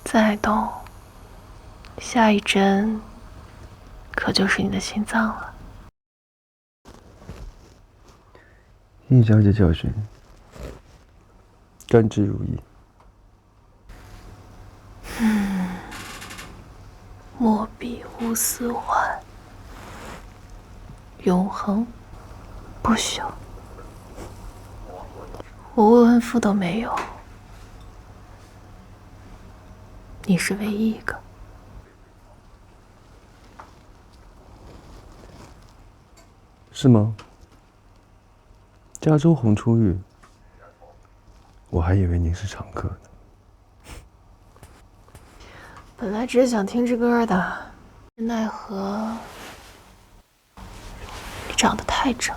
再動，下一針可就是你的心臟了。应小姐教训，甘之如饴。莫比乌斯环，永恒不朽。我未婚夫都没有，你是唯一一个。是吗？加州红出浴，我还以为您是常客呢。本来只是想听支歌的，奈何你长得太正，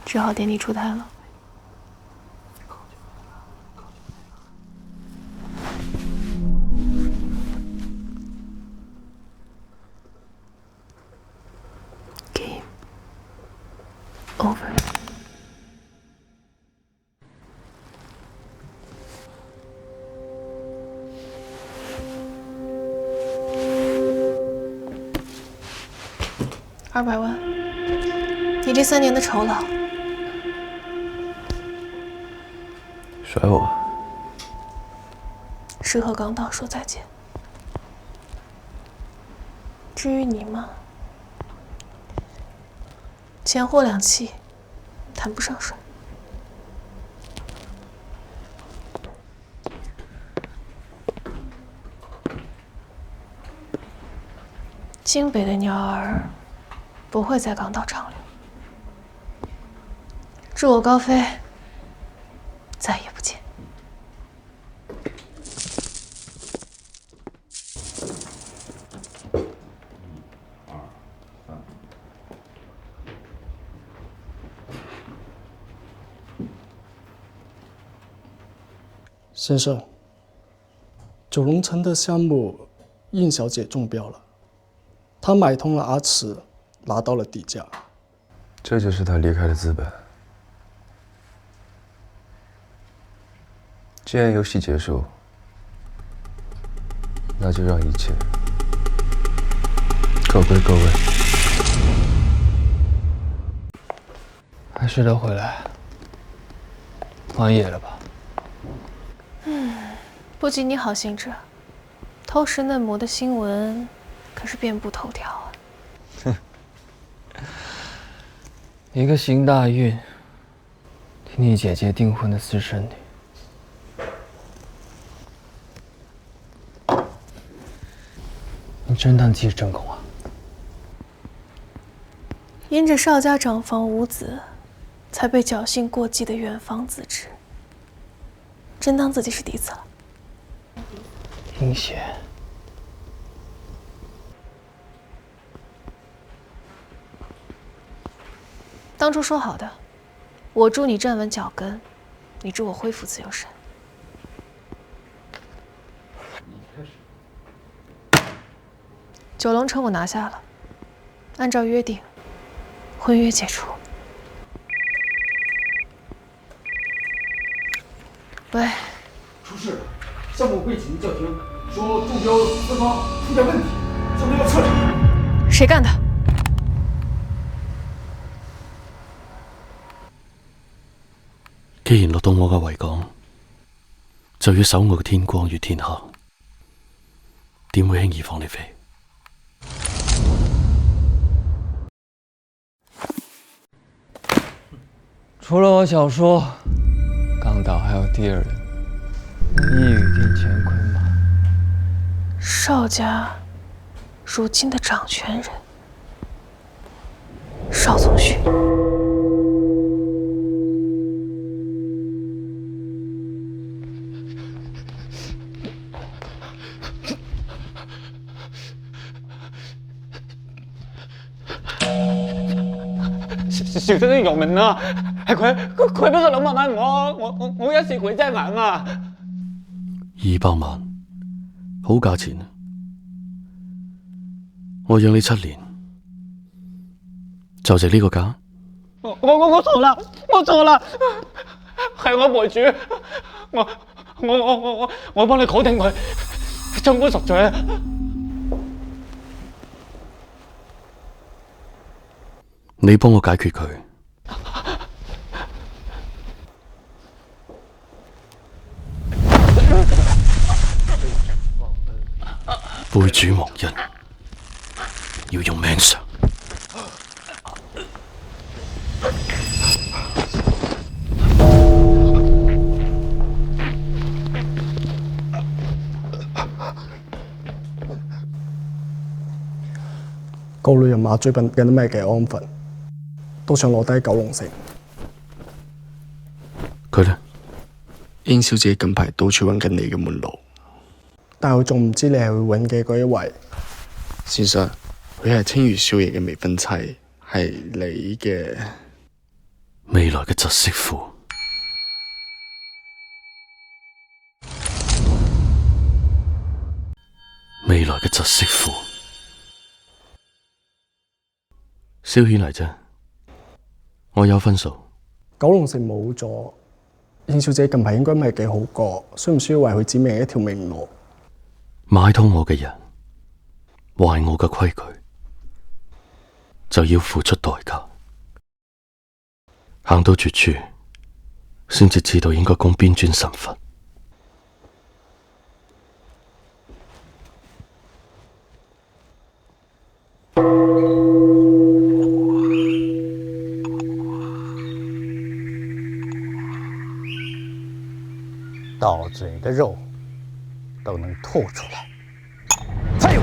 只好点你出台了。Game over。200万，你这3年的酬劳。甩我！是和港岛说再见。至于你嘛，钱货两訖，谈不上甩。京北的鸟兒不会在港島長留。祝我高飛，再也不見。先生，九龍城的項目，應小姐中標了，她買通了阿池，拿到了底價。這就是他離開的資本。既然遊戲結束，那就讓一切各歸各位。還是得回來，玩野了吧？不及你好心者，偷食嫩模的新聞可是遍布頭條啊！一個行大運，替你姐姐訂婚的私生女，你真當自己正宮啊？因着邵家長房無子，才被僥倖過繼的遠房子侄，真當自己是嫡子了？英賢，當初說好的，我助你站穩腳跟，你助我恢復自由身。九龍城我拿下了，按照約定，婚約解除。喂，出事了，项目被紧急叫停，說中標資方出現問題，項目要撤場。誰幹的？既然落到我嘅維港，就要守我嘅天光與天黑，點會輕易放你飛？除了我小說，港島還有第二人，一語定乾坤嘛。邵家如今的掌權人，邵宗旭。小生入門啊，係佢俾個200萬我一時鬼真眼啊！200萬，好價錢啊！我養你7年，就值呢個價？我錯啦，我錯啦，係我賠主，我幫你搞定佢，將官贖罪啊！你幫我解決佢。背主忘恩，要用命償。個女人馬最近有啲咩嘅安分，都想攞低九龍城。佢呢？英小姐近排到處揾緊你嘅門路，但係佢仲唔知你係會揾嘅嗰一位。事實佢係青魚少爺嘅未婚妻，係你嘅未來嘅侄媳婦。未來嘅侄媳婦。消遣嚟啫，我有分數。九龍城冇咗，燕小姐近排應該唔係幾好過，需唔需要為佢指明一條明路？買通我嘅人，壞我嘅規矩，就要付出代價。行到絕處，先至知道應該供邊尊神佛。到嘴的肉都能吐出來。再有，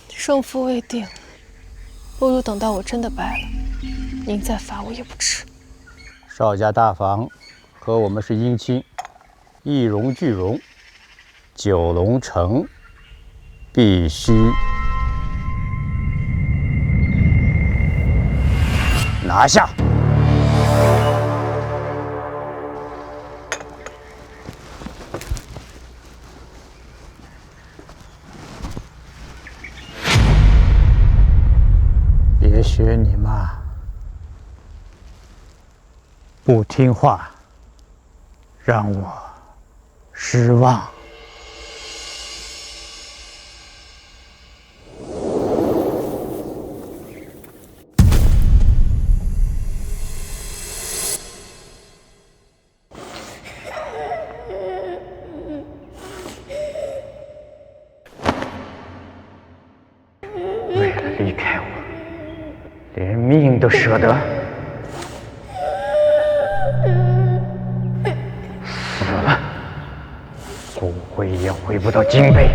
胜負未定，不如等到我真的敗了，您再罰我也不遲。邵家大房和我們是姻親，一榮俱榮，九龍城必須拿下。別學你媽，不聽話，讓我失望。为了離開我，連命都捨得。死了，骨灰也回不到京北。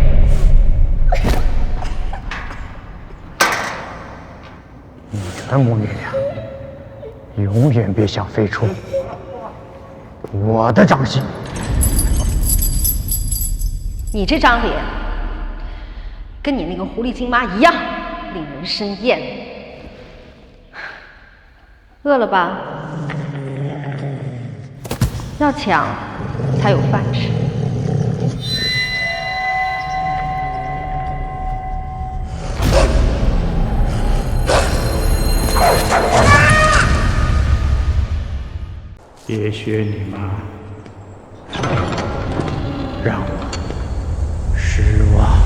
你的母女倆，永遠別想飛出我的掌心。你這張臉，跟你那個狐狸精媽一樣，令人生厭。餓了吧？要搶才有飯吃。別學你媽，讓我失望。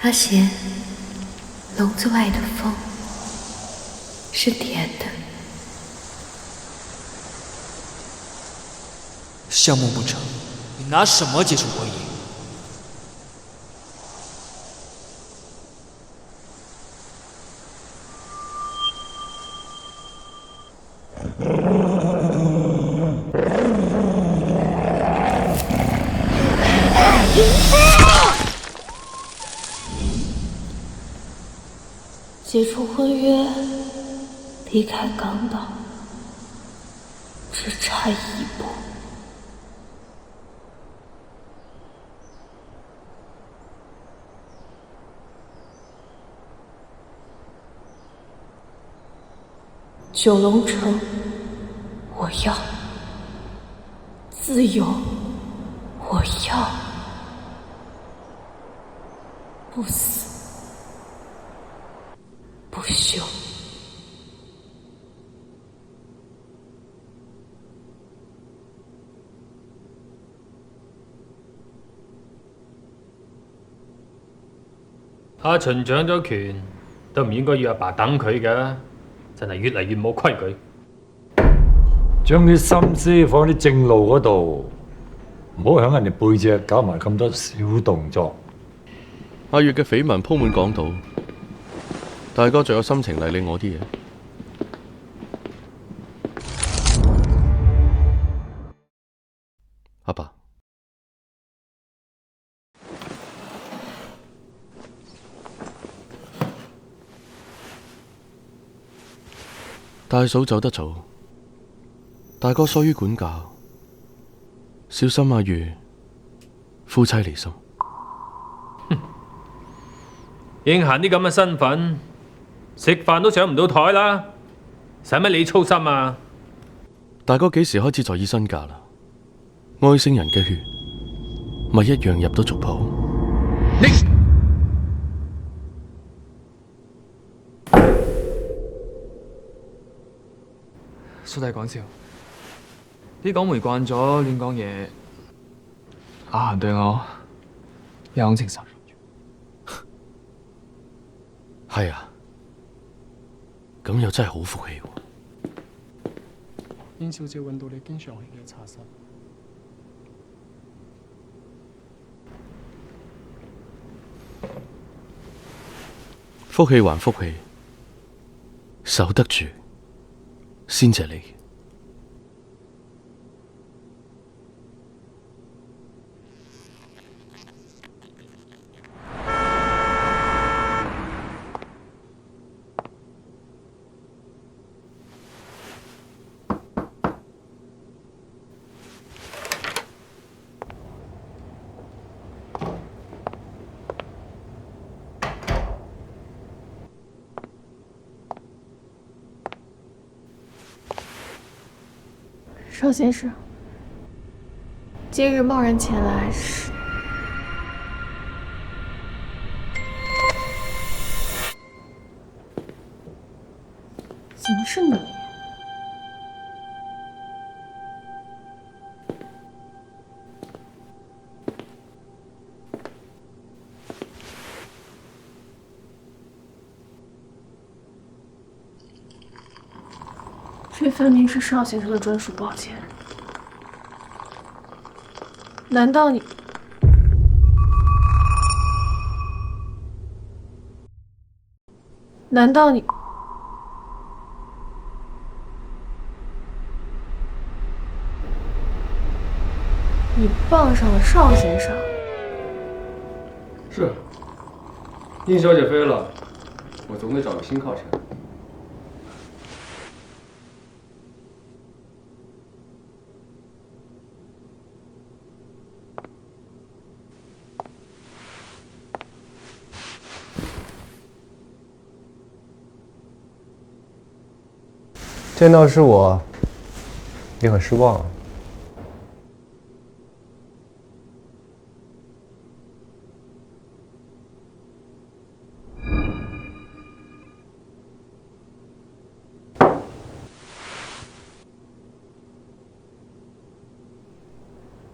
阿賢，籠子外的風是甜的。項目不成，你拿什麼結束婚姻？解除婚約，離開港島，只差一步。九龍城，我要；自由，我要；不死，不休。阿秦掌咗權，都唔應該要阿爸等佢嘅，真係越嚟越冇規矩。將啲心思放喺啲正路嗰度，唔好響人哋背脊搞埋咁多小動作。阿月嘅緋聞鋪滿港島，大哥仲有心情嚟理我啲嘢？阿爸，大嫂走得早，大哥疏於管教，小心阿月夫妻離心。應嫻啲咁嘅身份，食飯都上唔到台啦，使乜你操心啊？大哥幾時開始在意身價啦？外星人嘅血咪一樣入到族譜。叔弟講笑，啲港媒慣咗亂講嘢，阿嫻對我有感情受。係啊，咁又真係好福氣喎。燕小姐揾到你經常去嘅茶室。福氣還福氣，守得住先謝你。邵先生，今日贸然前來是……怎麼是你？这分明是邵先生的专屬寶劍。難道你……難道你……你傍上了邵先生？是。殷小姐飛了，我總得找個新靠山。见到是我，你很失望啊。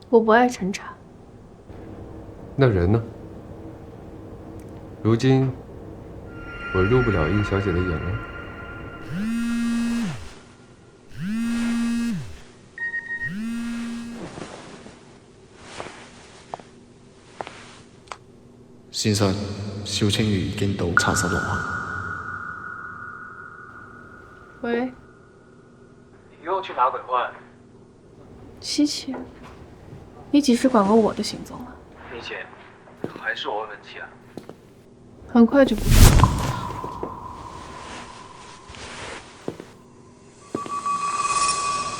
我不愛陳茶。那人呢？如今我入不了殷小姐的眼了。先生，邵清如已經到茶室樓下。喂。你又去哪鬼混？七七，你幾時管過我的行蹤了？以前還是我問題啊。很快就不是。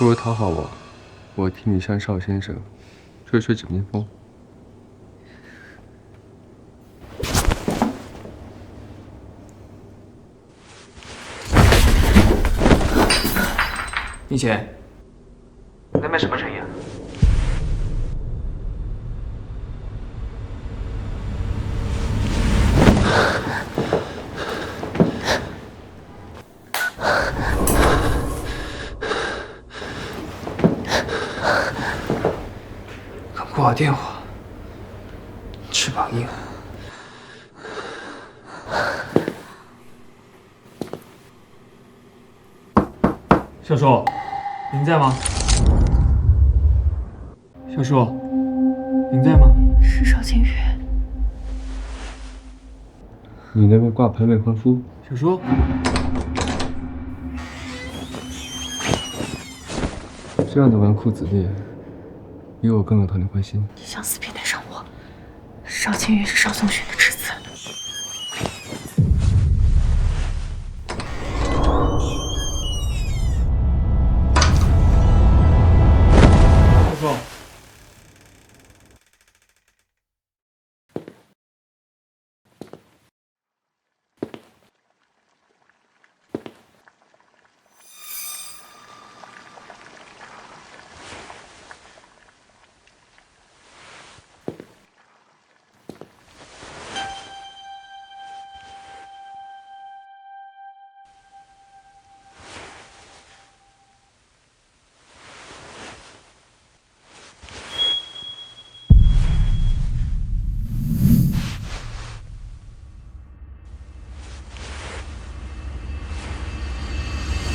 為了討好我，我替你向邵先生吹吹枕邊風。并且，那边什么声音啊？敢挂我电话，翅膀硬。小叔，您在吗？小叔，您在吗？是邵清宇。你那边挂盆未婚夫。小叔，这样的纨绔子弟，比我更有讨你欢心。你想死别带上我。邵清宇是邵松雪的侄子。小叔。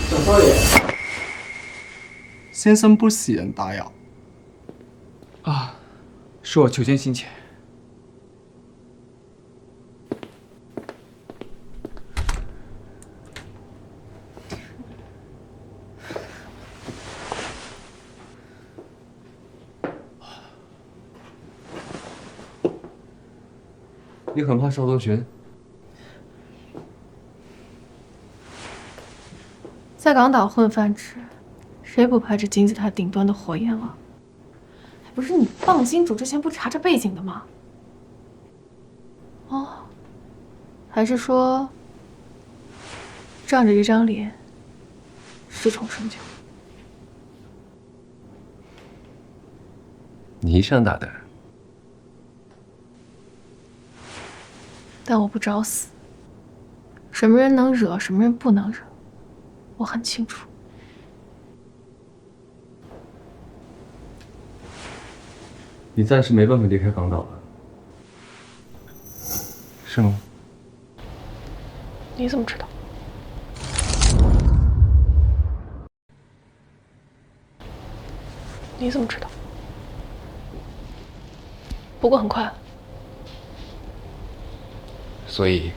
小少爷，先生不喜人打擾。啊，是我求见心切。你很怕邵宗玄？在港岛混饭吃，谁不怕这金字塔顶端的火焰了？不是你傍金主之前不查查背景的吗？哦，还是说仗着这张脸恃宠生骄？你一向大胆，但我不找死。什么人能惹，什么人不能惹，我很清楚。你暂时没办法离开港岛了，是吗？你怎么知道？你怎么知道？不过很快。所以，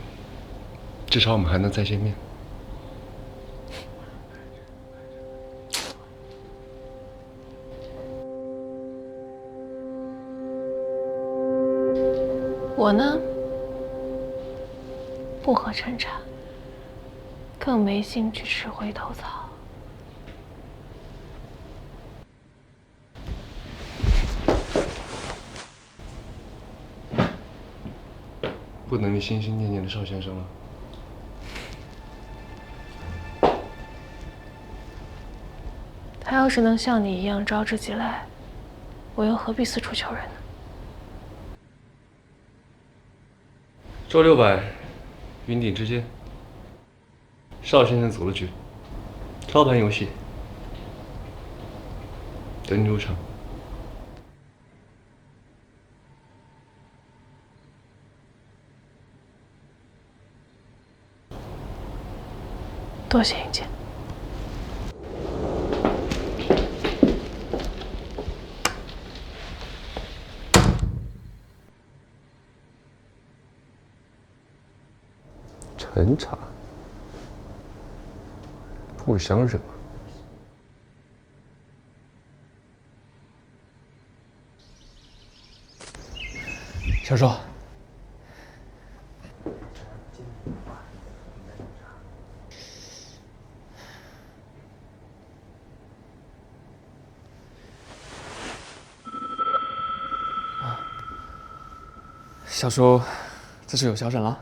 至少我们还能再见面。我呢，不喝陈茶，更没兴趣吃回头草。不能你心心念念的邵先生了。他要是能像你一樣招之即來，我又何必四處求人呢？周600，雲頂之間，邵先生走了局，操盤遊戲，等你入場。多謝引薦。陈茶，不想惹。小叔，小叔，这是有小沈了。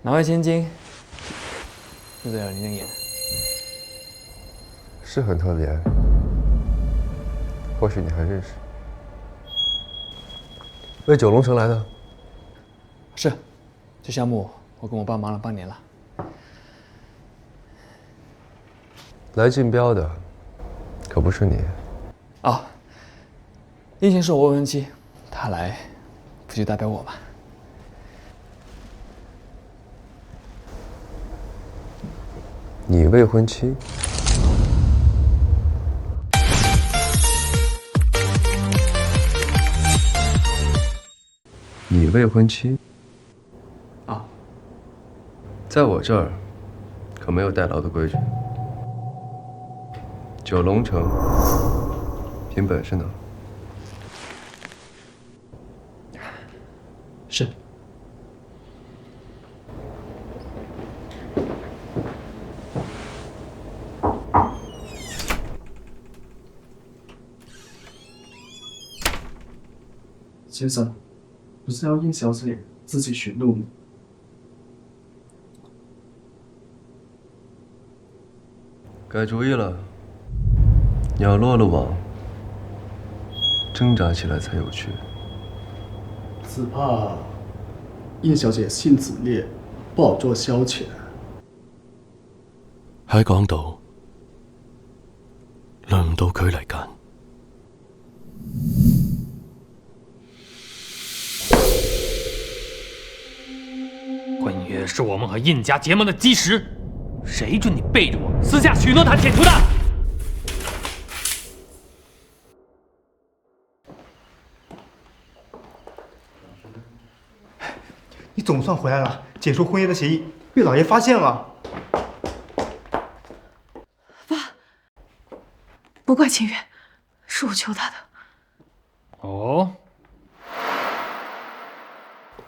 哪位千金？就在这儿，您能演。是很特別，或許你還認識。為九龍城來的？是，這項目我跟我爸忙了半年了。來競標的，可不是你。哦，應勤是我未婚妻，她來，不就代表我嗎？你未婚妻？你未婚妻？啊，在我這兒可沒有代勞的規矩。九龍城，憑本事呢？是。先生，不是要应小姐自己選路嗎？改主意了，你要落了網，掙扎起來才有趣。只怕應小姐性子烈，不好做消遣。喺港島，輪唔到佢嚟揀。婚約是我們和印家結盟的基石，誰准你背着我私下許諾他前途的？你总算回来了，解除婚约的协議被老爺發現了。爸，不怪清月，是我求他的。哦，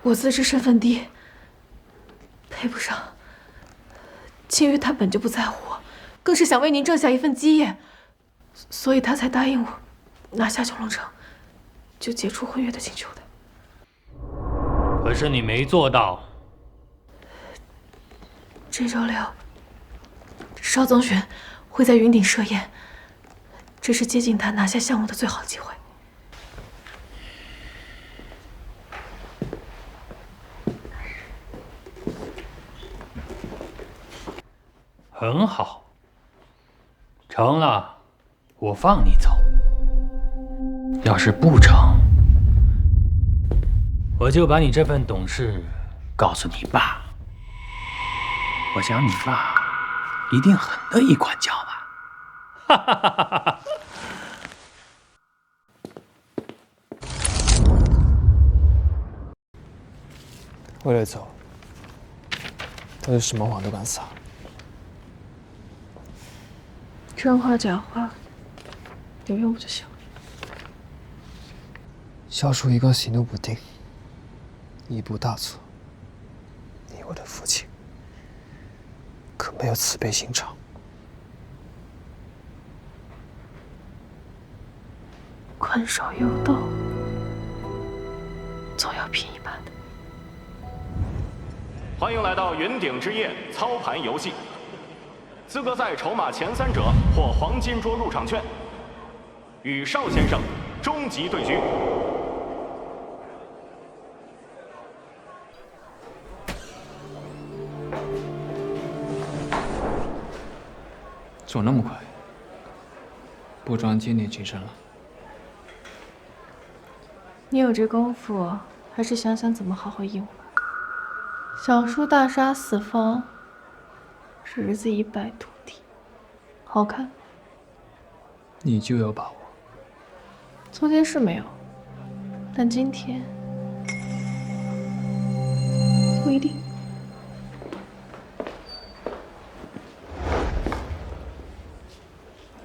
我自知身份低，配不上。清月他本就不在乎我，更是想为您挣下一份基业，所以他才答应我拿下九龙城，就解除婚约的请求的。可是你没做到。这周6，邵宗玄会在云顶设宴，这是接近他拿下项目的最好机会。很好，成了，我放你走；要是不成，我就把你这份懂事告诉你爸。我想你爸一定很乐意管教吧。哈哈哈哈哈！为了走，他是什麼謊都敢撒。真話假話，有用不就行了？萧叔一貫喜怒不定，一步大錯。你我的父親可沒有慈悲心腸。困獸猶鬥，總要拼一把的。歡迎來到雲頂之夜操盤遊戲。資格賽籌碼前3者獲黃金桌入場券，與邵先生終極對局。走那麼快，不裝今年精神了。你有這功夫，還是想想怎麼好好應我吧。小叔大殺四方，兒子一敗塗地，好看？你就有把握？昨天是沒有，但今天不一定。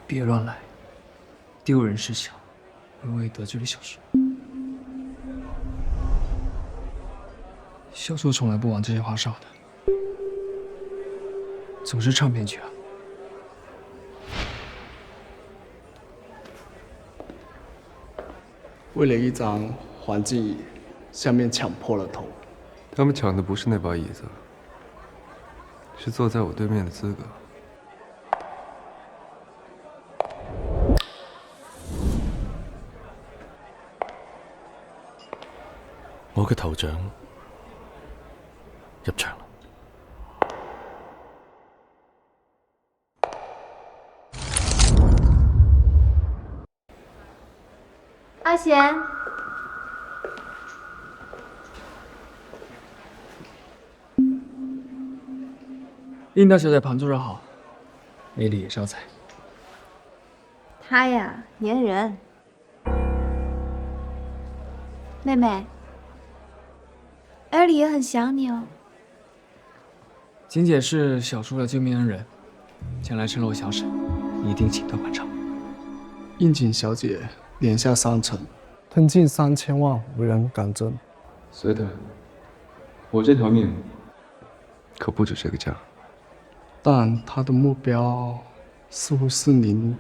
別亂來，丟人事小，淪為得罪了小叔。小叔從來不玩這些花哨的，總是唱片曲啊。為了一張環境椅，下面搶破了頭。他們搶的不是那把椅子，是坐在我對面的資格。我嘅頭獎入場啦！阿贤，应大小姐盘做得好，魅力也招财。她呀，粘人。妹妹，尔里也很想你哦。景姐是小叔的救命恩人，将来成了我小婶，一定请她还账。应景小姐连下3城，吞进3000万，无人敢争。随他，我这条命可不止这个价。但他的目标似乎是您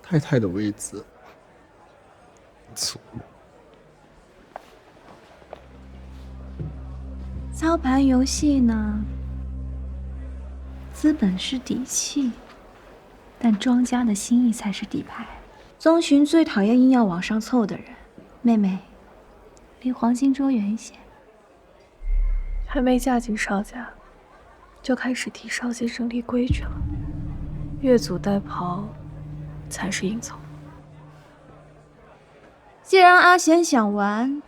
太太的位置。操盘游戏呢，资本是底气，但庄家的心意才是底牌。宗巡最讨厌硬要往上凑的人，妹妹，离黄金桌远一些。还没嫁进邵家，就開始替邵先生立規矩了。越俎代庖才是應酬。既然阿賢想玩，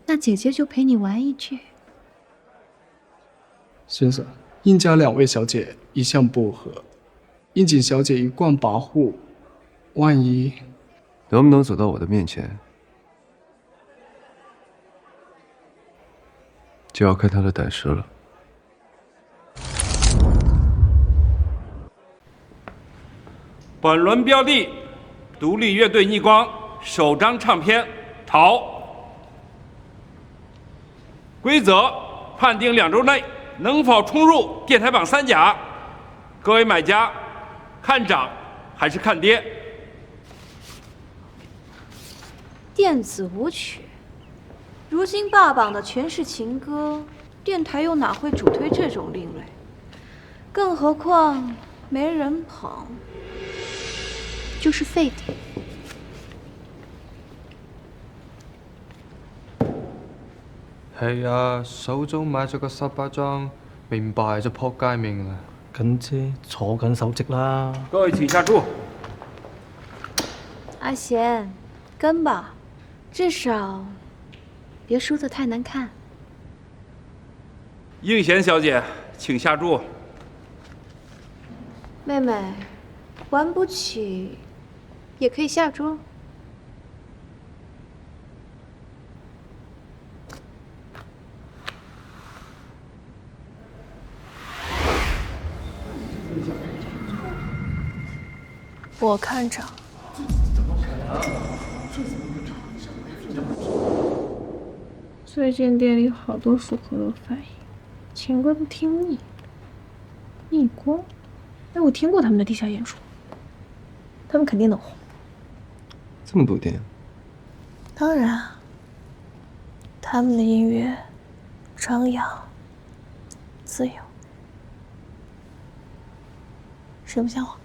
那姐姐就陪你玩一局。先生，应家2位小姐一向不和，应景小姐一貫跋扈，万一能不能走到我的面前，就要看他的胆识了。本轮標的，獨立樂隊逆光首張唱片《逃》。規則：判定2周內能否衝入電台榜3甲。各位買家，看漲還是看跌？電子舞曲，如今霸榜的全是情歌，電台又哪會主推這種另類？更何況沒人捧，就是廢點。係啊，手中買咗個18張，明白就撲街命啦。咁啫，坐緊手職啦。各位請下注。阿賢，跟吧，至少別輸得太難看。應賢小姐，請下注。妹妹，玩不起也可以下桌。我看漲。最近店裡好多熟客都反映，情歌都聽膩。逆光，哎，我聽過他們的地下演出，他們肯定能紅。這麼多店？當然，他們的音樂張揚、自由，實不像話。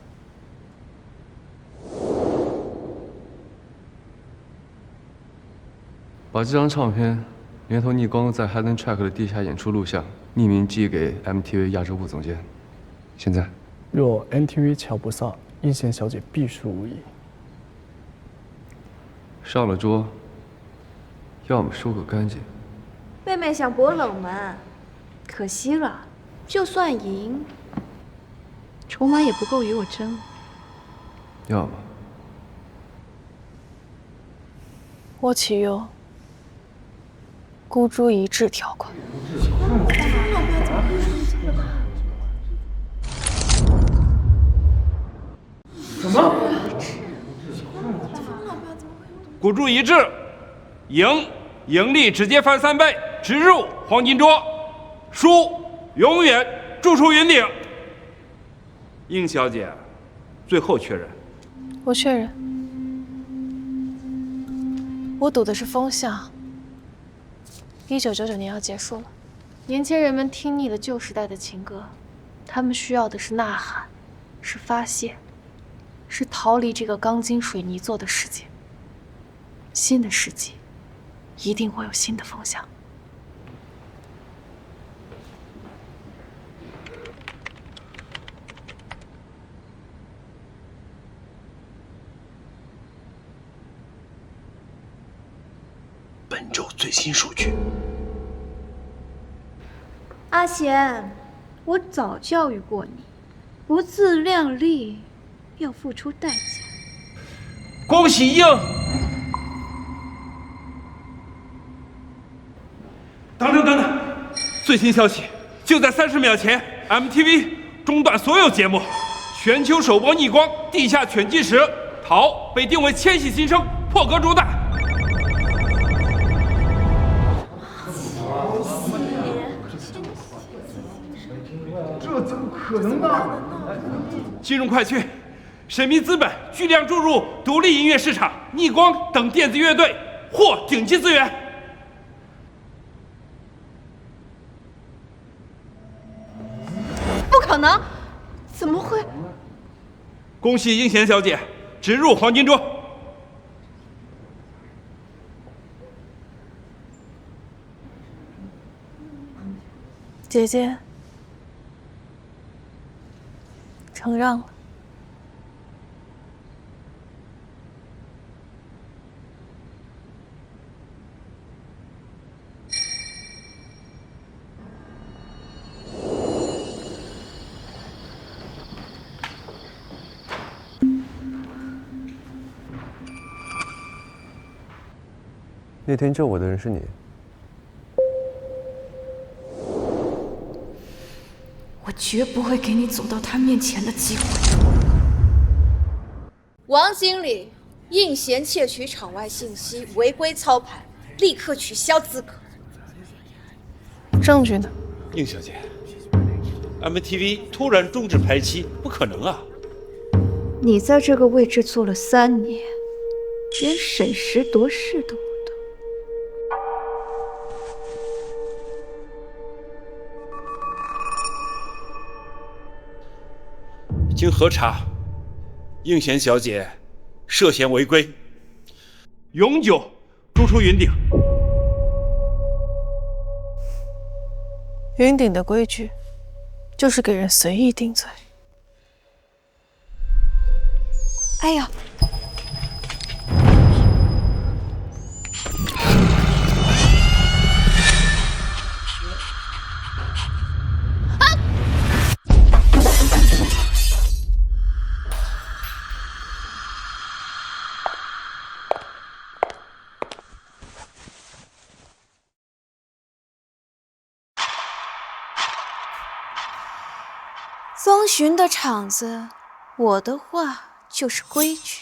把這張唱片連同逆光在 Hidden Track 的地下演出錄像匿名寄給 MTV 亞洲部總監。現在，若 MTV 瞧不上，應賢小姐必輸無疑。上了桌，要麼輸個乾淨。妹妹想搏冷門，可惜了。就算贏，籌碼也不夠與我爭。要麼我啟用孤注一擲條款。什麼？孤注一擲，贏，盈利直接翻3倍，直入黃金桌；輸，永遠住出雲頂。應小姐，最後確認。我確認。我賭的是風向。1999年要結束了，年輕人們聽膩了舊時代的情歌，他們需要的是吶喊，是發洩，是逃離這個鋼筋水泥做的世界。新的世紀，一定会有新的风向。本周最新数据。阿贤，我早教育过你，不自量力，要付出代价。恭喜鹰！等，最新消息，就在30秒前 ，MTV 中断所有节目，全球首播逆光地下犬纪实，桃被定为千禧新生，破格主打。这怎么可能呢？金融快讯，神秘资本巨量注入独立音乐市场，逆光等电子乐队获顶级资源。不可能，怎么会？恭喜应贤小姐直入黄金桌。姐姐，承让了。那天救我的人是你。我绝不会给你走到他面前的机会。王经理，应贤窃取场外信息，违规操盘，立刻取消资格。证据呢？应小姐 ，MTV 突然终止排期，不可能啊！你在这个位置做了3年，连审时度势都不懂。经核查，应贤小姐涉嫌违规，永久逐出云顶。云顶的规矩就是给人随意定罪。哎呀！宗巡的场子，我的話就是規矩。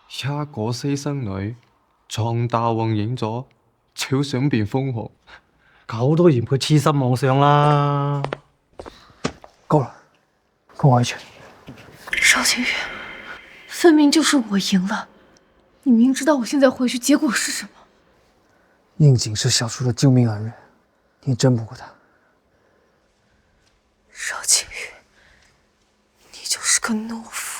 一個私生女撞大運影咗，超想變瘋狂，狗都嫌佢痴心妄想啦。夠了，跟我一起。邵清月，分明就是我贏了，你明知道我現在回去結果是什麼？應景是小叔的救命恩人，你爭不過他。邵清月，你就是個懦夫。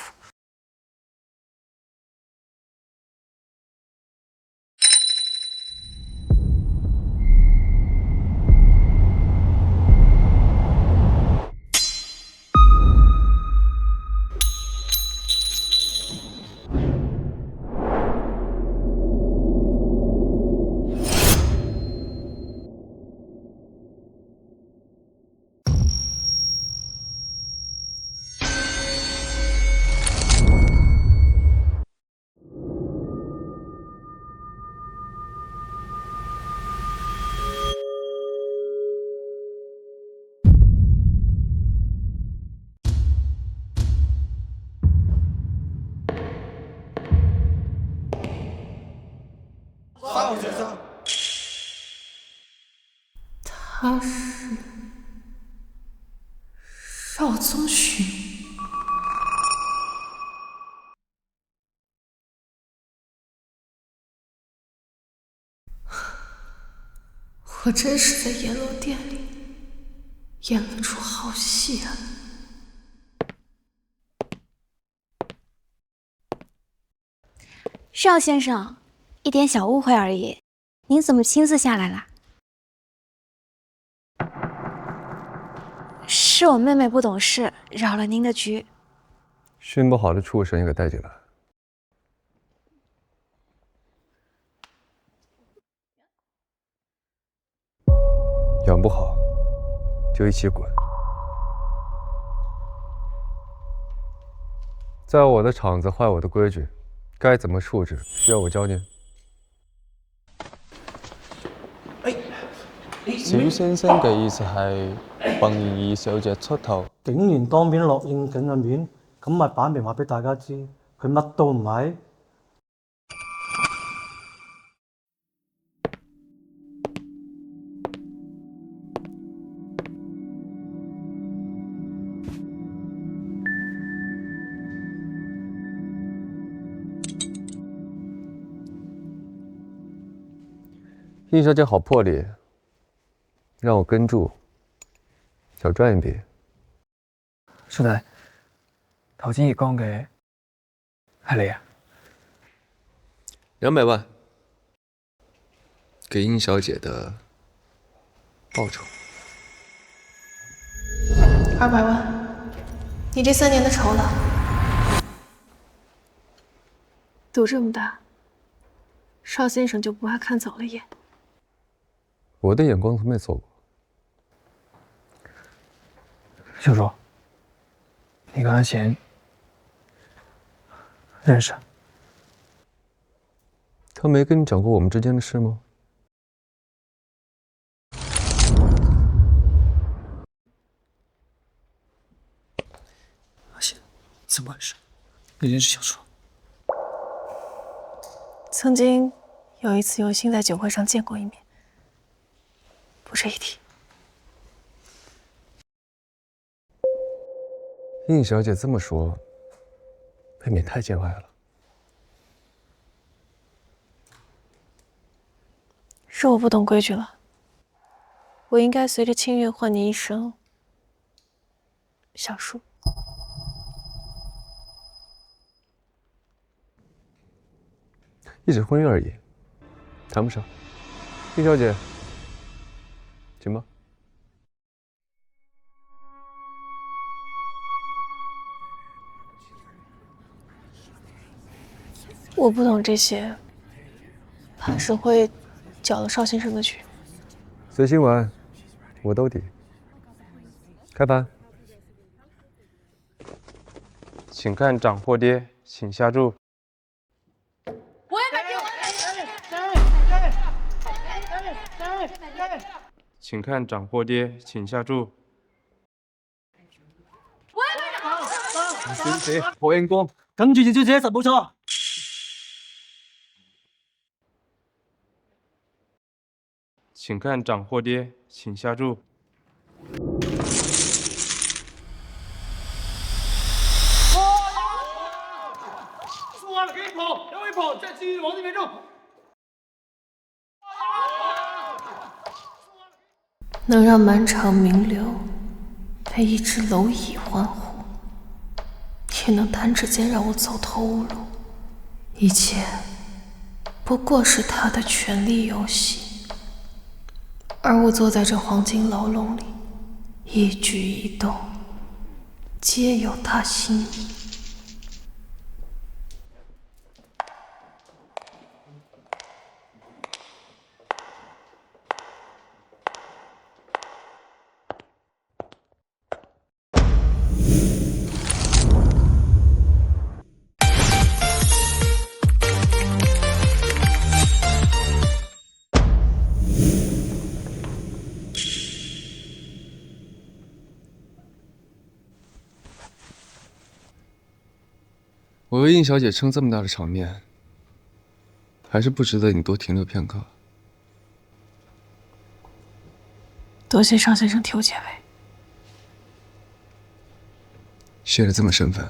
他是邵宗巡。我真是在阎罗殿里演了出好戏啊！邵先生，一點小誤會而已。您怎么親自下來了？是我妹妹不懂事，擾了您的局。訓不好的畜生也給帶進來。養不好就一起滾。在我的場子壞我的規矩，該怎麼處置，需要我教您？小先生嘅意思係宏然二小姐出頭，竟然當面落應景嘅面，咁咪擺明話俾大家知，佢乜都唔係。應小姐好魄力，讓我跟住，小賺一筆。兄弟，頭先葉剛嘅係你啊200萬，給殷小姐的報酬。200萬，你這3年的酬勞。賭這麼大，邵先生就不怕看走了眼？我的眼光從沒錯過。小卓，你跟阿賢認識？他沒跟你講過我們之間的事嗎？阿賢，怎麼回事？你認識小卓？曾經有一次有幸在酒會上見過一面，不值一提。應小姐這麼說，未免太見外了。是我不懂規矩了，我應該隨着清月喚你一聲小叔。一紙婚約而已，談不上。應小姐，請吧。我不懂這些，怕是會攪了邵先生的局。隨心玩，我兜底。開盤。請看漲或跌，請下注。請看漲或跌，請下注。小姐，好眼光，跟住謝小姐實冇錯。請看漲或跌，請下注。輸了可以跑，要一跑再繼續往那邊繞。能讓滿場名流被一隻螻蟻歡呼，也能彈指間讓我走投無路，一切不過是他的權力遊戲，而我坐在這黃金牢籠裡，一舉一動皆有他心意。我為應小姐撐這麼大的場面，還是不值得你多停留片刻。多謝邵先生替我解圍。謝了這麼身份。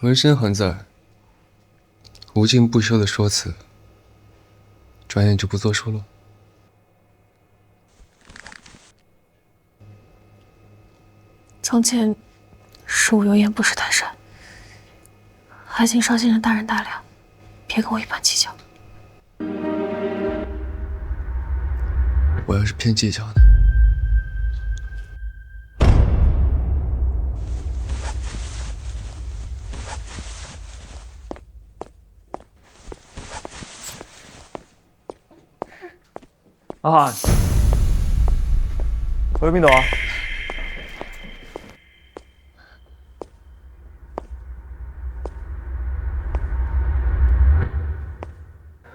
紋身橫在，無盡不休的說辭，轉眼就不作數了。從前，事务有眼不识泰山，还请邵先生大人大量，别跟我一般计较。我要是偏计较呢？阿涵，去邊度啊？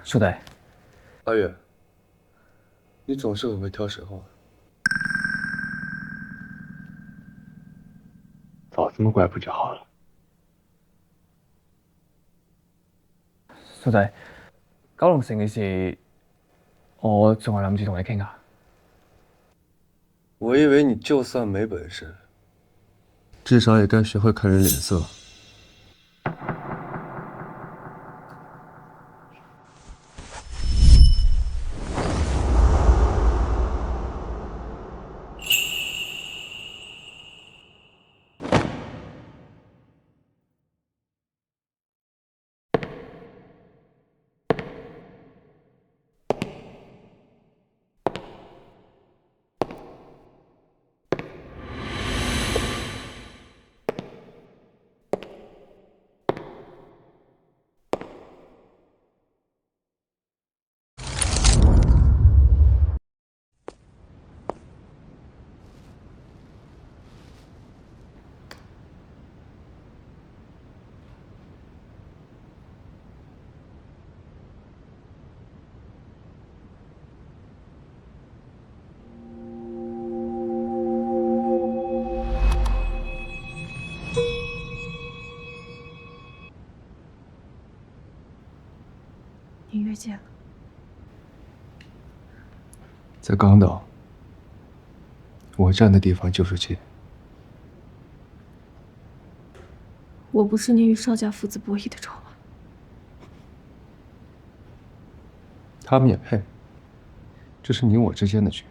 兄弟，阿月，你总是很会挑时候。早这麼乖不就好了？叔仔，九龍城嘅事，我仲係諗住同你傾下。我以為你就算沒本事，至少也該學會看人臉色。你越界了。在港島，我站的地方就是界。我不是你与邵家父子博弈的筹碼。他們也配？這是你我之間的局。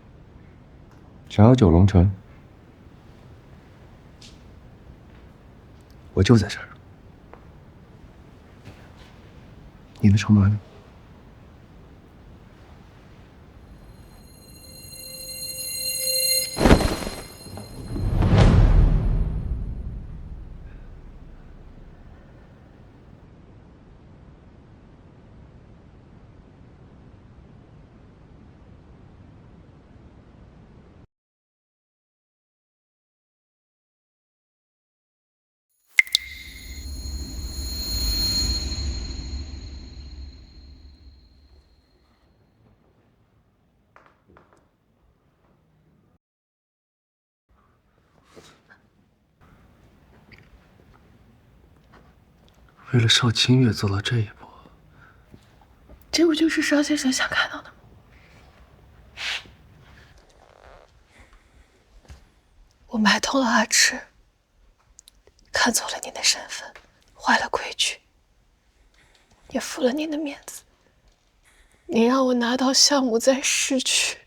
想要九龍城，我就在這兒。你的籌碼呢？为了邵清月做到這一步，這不就是邵先生想看到的嗎？我買通了阿赤，看錯了您的身份，壞了規矩，也負了您的面子。您讓我拿到項目再失去，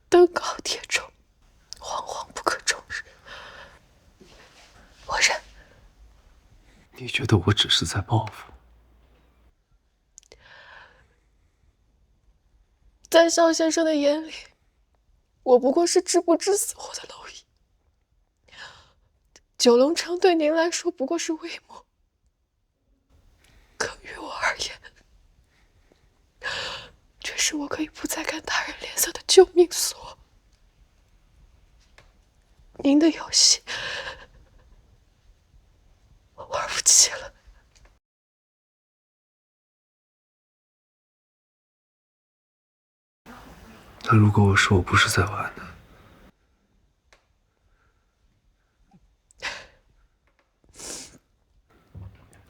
登高鐵重，惶惶不可終日。我認。你覺得我只是在報復？在邵先生的眼裡，我不過是置不知死活的螻蟻。九龍城對您來說不過是微末，可於我而言，卻是我可以不再看他人臉色的救命所。您的遊戲，我玩不起了。那如果我說我不是在玩呢？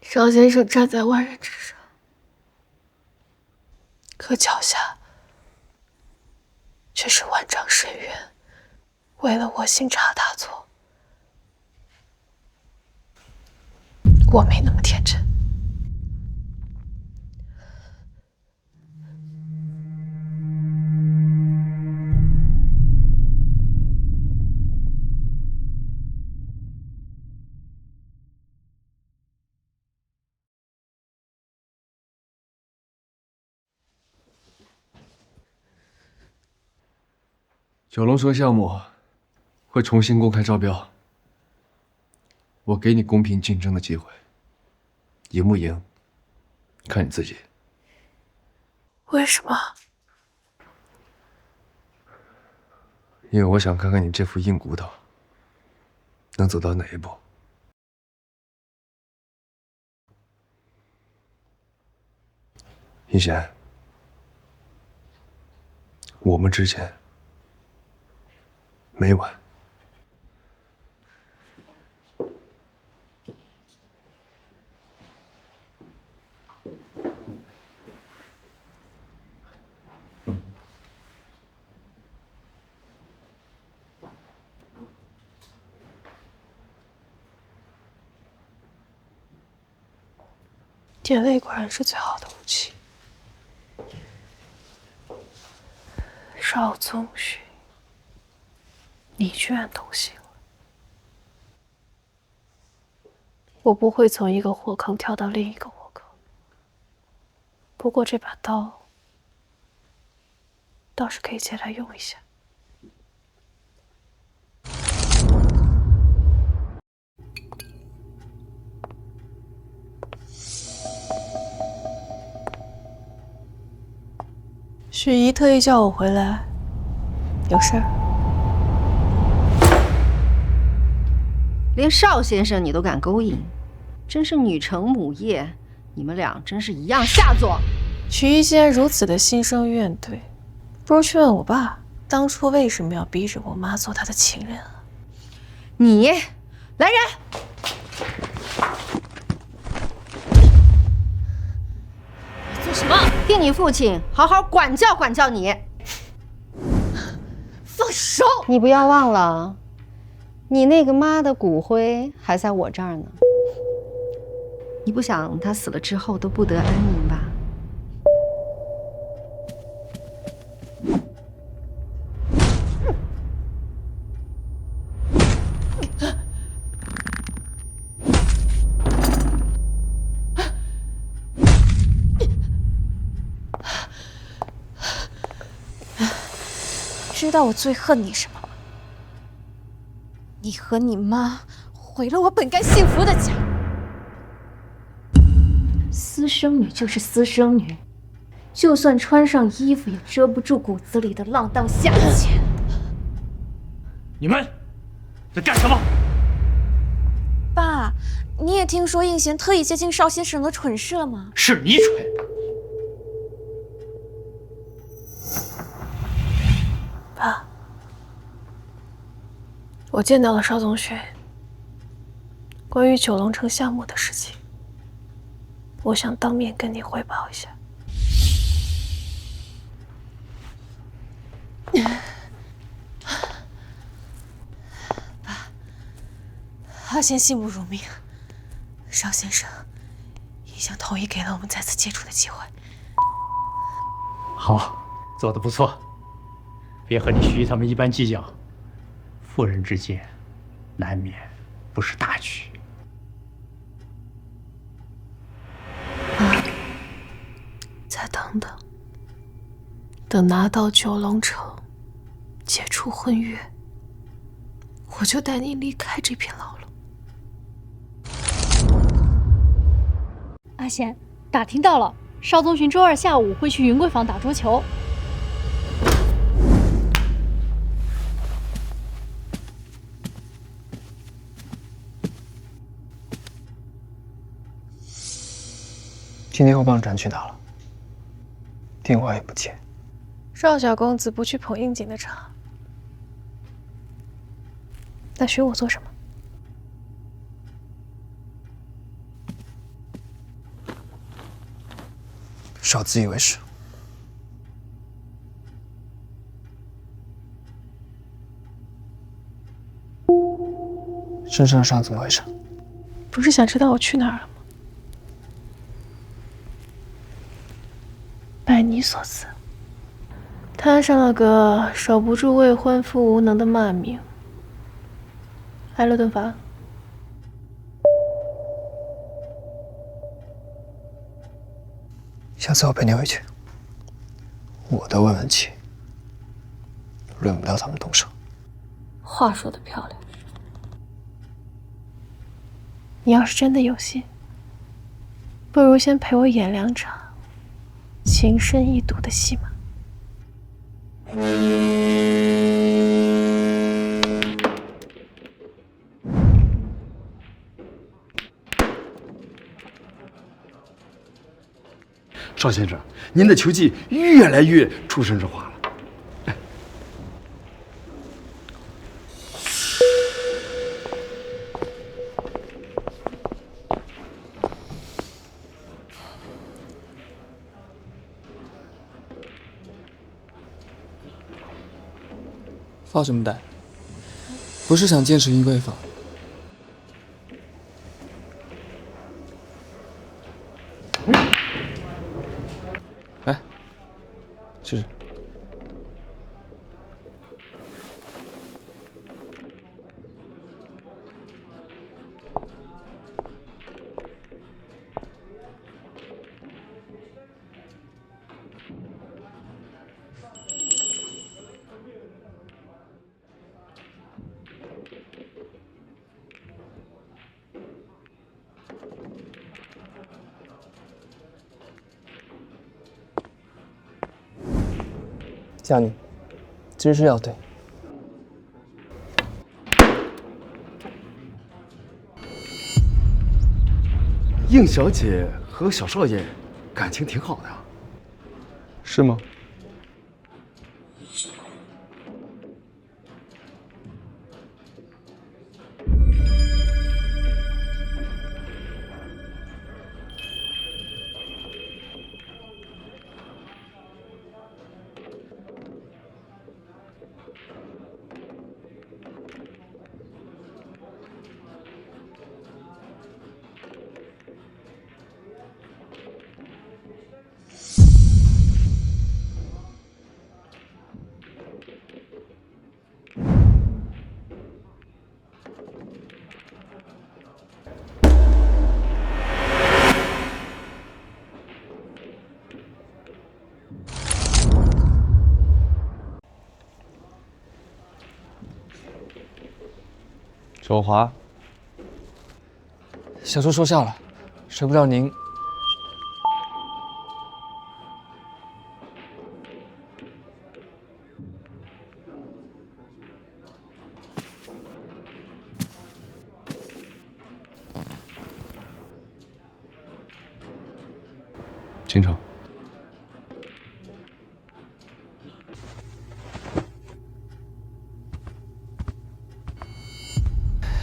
邵先生站在萬人之上，可腳下卻是萬丈深淵，為了我行差踏錯。我沒那麼天真。九龍城項目會重新公開招標，我給你公平競爭的機會，贏不贏，看你自己。為什麼？因為我想看看你這副硬骨頭能走到哪一步。一贤，我們之間没完。眼淚果然是最好的武器。邵宗勋，你居然动心了！我不会从一个火坑跳到另一个火坑，不过这把刀倒是可以借来用一下。许姨特意叫我回来，有事儿？连邵先生你都敢勾引，真是女承母业。你们俩真是一样下作。许姨既然如此的心生怨怼，不如去問我爸，當初為什麼要逼着我媽做他的情人啊？你，來人！做什麼？替你父親好好管教管教你。放手！你不要忘了，你那個媽的骨灰還在我這兒呢。你不想她死了之後都不得安寧吧？知道我最恨你什麼嗎？你和你媽毀了我本該幸福的家。私生女就是私生女，就算穿上衣服也遮不住骨子裡的浪蕩下賤。你們在幹什麼？爸，你也聽說應賢特意接近邵先生的蠢事了嗎？是你蠢。爸，我見到了邵宗勳，關於九龍城項目的事情，我想當面跟你匯報一下。爸，阿賢信不如命，邵先生已經同意給了我們再次接觸的機會。好，做得不錯。別和你徐他們一般計較，婦人之間難免不是大局。爸，再等等，等拿到九龍城，解除婚約，我就帶你離開這片牢籠。阿賢，打聽到了，邵宗勳週二下午會去雲貴坊打桌球。今天後棒展去哪了？電話也不接。邵小公子不去捧應景的場，那尋我做什麼？少自以為是。身上傷怎麼回事？不是想知道我去哪兒了嗎？拜你所賜，攤上了個守不住未婚夫無能的罵名，挨了頓罰。下次我陪你回去。我的未婚妻轮不到他们动手。话说得漂亮。你要是真的有心，不如先陪我演2场情深意笃的戏码。邵先生，您的球技越来越出神入化了。发什么呆？不是想坚持衣柜法？来，试试。佳宁，姿势要对。应小姐和小少爷感情挺好的啊。是吗？周华，小周说笑了，谁不知道您。进城。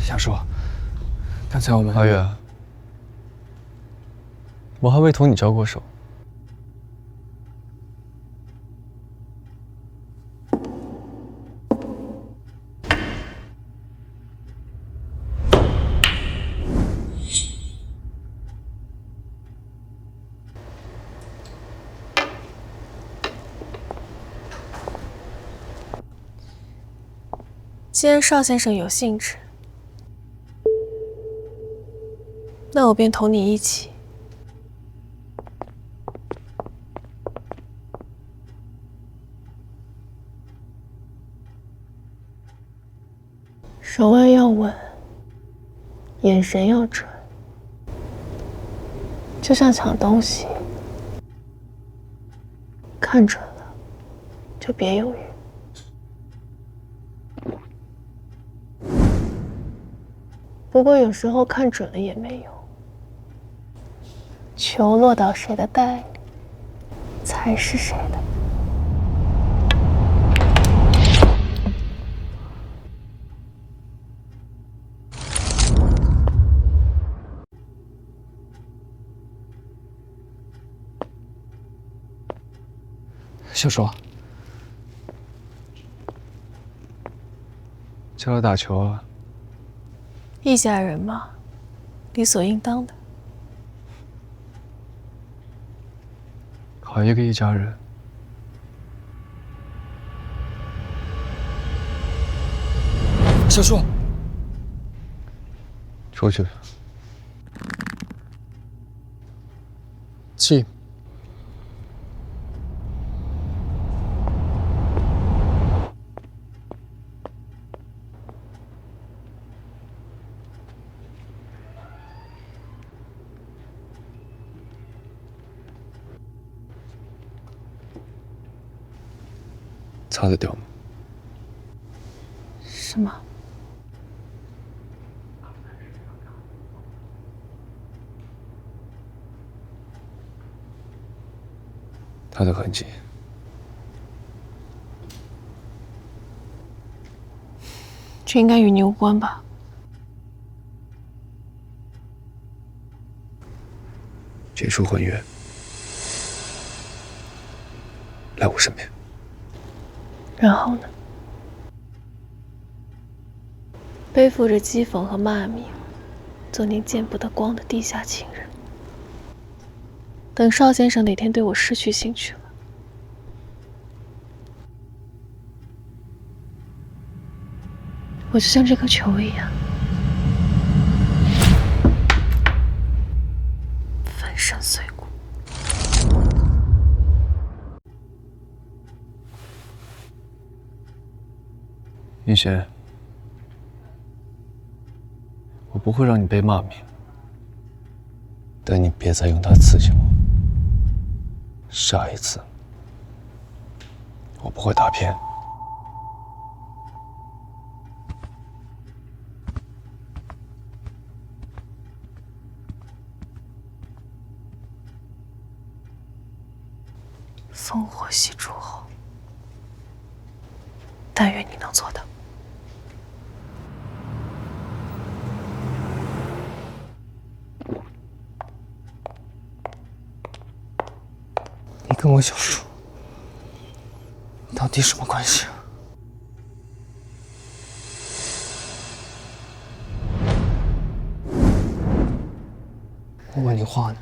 小叔，刚才我们阿月，我还未同你交过手。既然邵先生有兴致，那我便同你一起。手腕要稳，眼神要准，就像抢东西，看准了就别犹豫。不过有时候看准了也没用，球落到誰的袋裡，才是誰的。小叔，教他打球啊？一家人嘛，理所应当的。好一个一家人！小叔，出去。气。擦得掉吗？什么？他的痕迹。这应该与你无关吧？结束婚约，来我身边。然后呢？背负着讥讽和骂名，做您见不得光的地下情人。等邵先生哪天对我失去兴趣了，我就像这颗球一样，粉身碎骨。云贤，我不会让你被骂名，但你别再用它刺激我。下一次，我不会打偏。烽火戏诸侯，但愿你能做到。你跟我小叔到底什么关系啊？我问你话呢。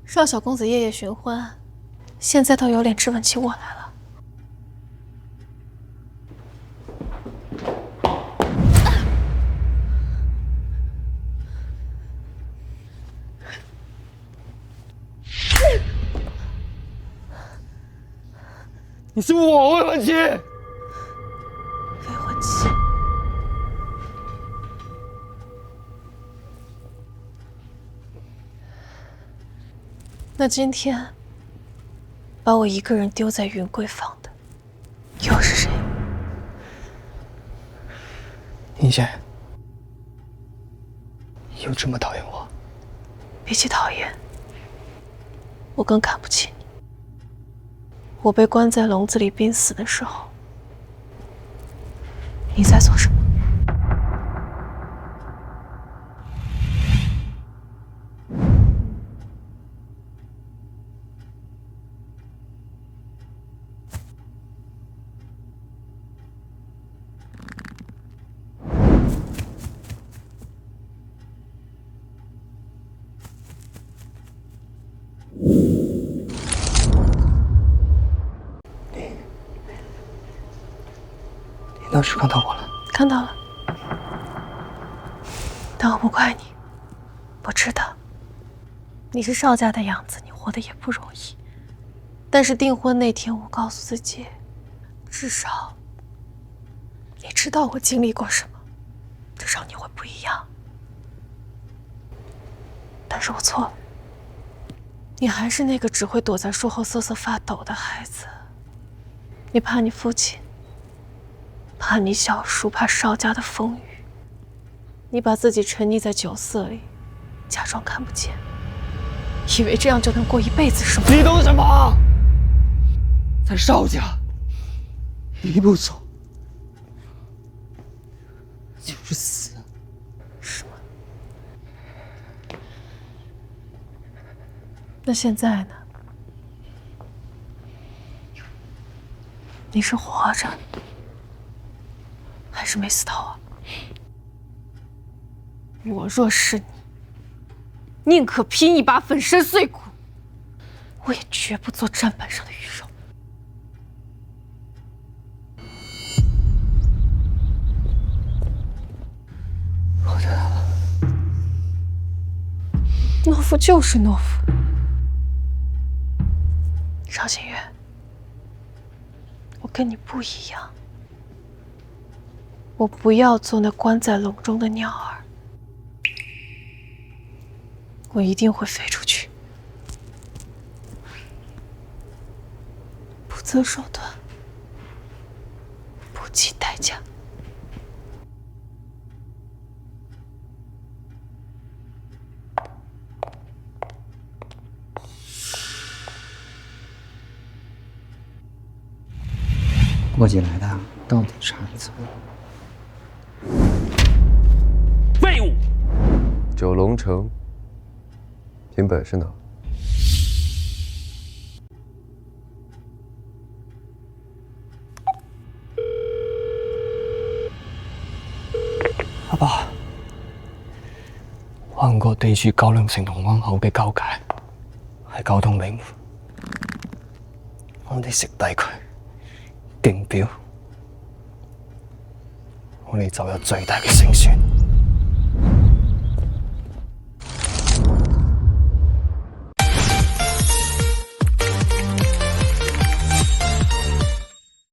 邵小公子夜夜寻欢，现在倒有脸质问起我来了。你是我未婚妻。未婚妻。那今天把我一个人丢在云贵坊的又是谁？宁贤，你有这么讨厌我？比起讨厌，我更看不起你。我被关在笼子里濒死的时候，你在做什么？你当时看到我了？看到了，但我不怪你。我知道，你是邵家的养子，你活得也不容易。但是订婚那天，我告訴自己，至少你知道我經歷過什麼，至少你會不一樣。但是我錯了，你還是那個只會躲在樹後瑟瑟發抖的孩子。你怕你父親，怕你小叔，怕邵家的風雨，你把自己沉溺在酒色裡，假裝看不見，以為這樣就能過一輩子生活。你懂什麼？在邵家，一步走就是死。是嗎？那現在呢？你是活着，還是沒死透啊？我若是你，寧可拼一把粉身碎骨，我也絕不做砧板上的魚肉。我知道了。懦夫就是懦夫。邵清月，我跟你不一樣，我不要做那關在籠中的鳥兒，我一定會飛出去。擇手段，不計代價。过继来的到底是孩子？废物！九龙城，凭本事拿。阿爸，橫過地處九龍城同灣口嘅交界，係交通尾門。我哋食低佢，競標，我哋就有最大嘅勝算。